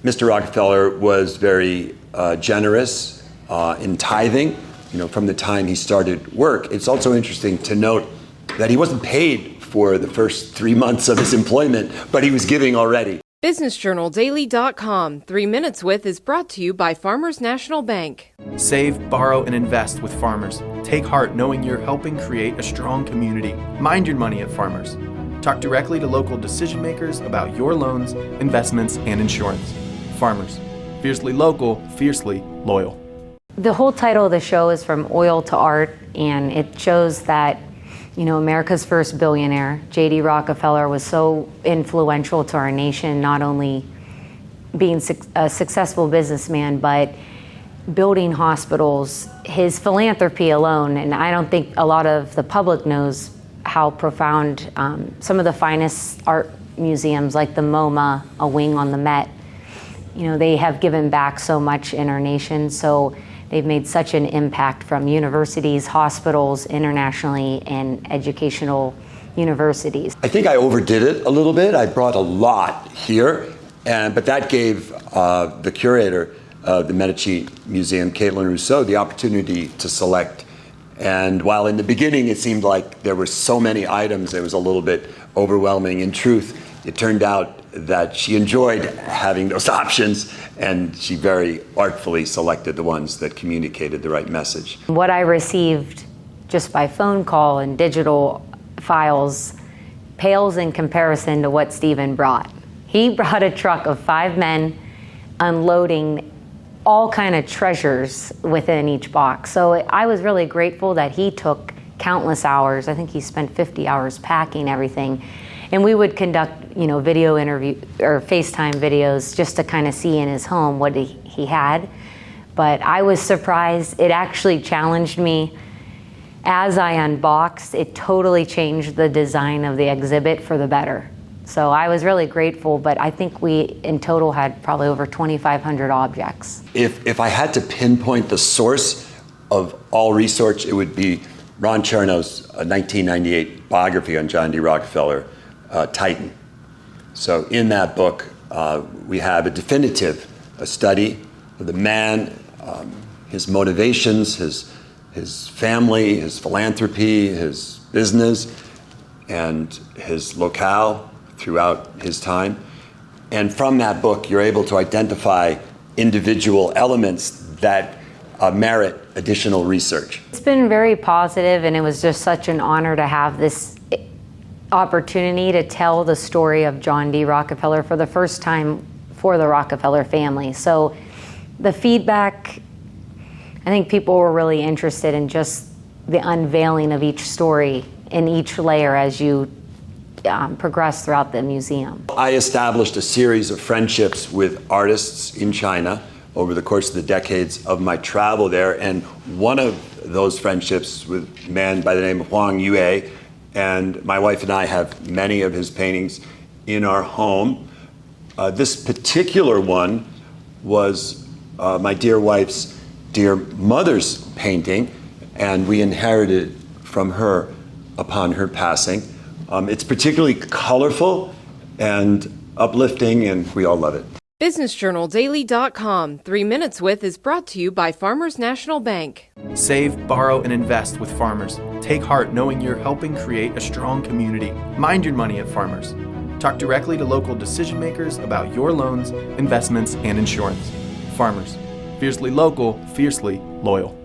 Mr. Rockefeller was very generous in tithing, from the time he started work. It's also interesting to note that he wasn't paid for the first 3 months of his employment, but he was giving already. BusinessJournalDaily.com 3 Minutes With is brought to you by Farmers National Bank. Save, borrow, and invest with Farmers. Take heart knowing you're helping create a strong community. Mind your money at Farmers. Talk directly to local decision makers about your loans, investments, and insurance. Farmers. Fiercely local, fiercely loyal. The whole title of the show is From Oil to Art, and it shows that America's first billionaire, J.D. Rockefeller, was so influential to our nation, not only being a successful businessman, but building hospitals, his philanthropy alone. And I don't think a lot of the public knows how profound some of the finest art museums like the MoMA, a wing on the Met, they have given back so much in our nation. So they've made such an impact from universities, hospitals, internationally, and educational universities. I think I overdid it a little bit. I brought a lot here, but that gave the curator of the Medici Museum, Katelyn Rousseau, the opportunity to select. And while in the beginning it seemed like there were so many items, it was a little bit overwhelming. In truth, it turned out that she enjoyed having those options, and she very artfully selected the ones that communicated the right message. What I received just by phone call and digital files pales in comparison to what Stephen brought. He brought a truck of 5 men unloading all kind of treasures within each box. So I was really grateful that he took countless hours. I think he spent 50 hours packing everything. And we would conduct, video interview or FaceTime videos just to kind of see in his home what he had. But I was surprised. It actually challenged me. As I unboxed, it totally changed the design of the exhibit for the better. So I was really grateful, but I think we in total had probably over 2,500 objects. If I had to pinpoint the source of all research, it would be Ron Cherno's 1998 biography on John D. Rockefeller, Titan. So in that book, we have a definitive study of the man, his motivations, his family, his philanthropy, his business, and his locale throughout his time. And from that book, you're able to identify individual elements that merit additional research. It's been very positive, and it was just such an honor to have this opportunity to tell the story of John D. Rockefeller for the first time for the Rockefeller family. So the feedback, I think people were really interested in just the unveiling of each story in each layer as you progress throughout the museum. I established a series of friendships with artists in China over the course of the decades of my travel there, and one of those friendships with a man by the name of Huang Yue, and my wife and I have many of his paintings in our home. This particular one was my dear wife's dear mother's painting, and we inherited it from her upon her passing. It's particularly colorful and uplifting, and we all love it. BusinessJournalDaily.com 3 Minutes With is brought to you by Farmers National Bank. Save, borrow, and invest with Farmers. Take heart knowing you're helping create a strong community. Mind your money at Farmers. Talk directly to local decision makers about your loans, investments, and insurance. Farmers. Fiercely local, fiercely loyal.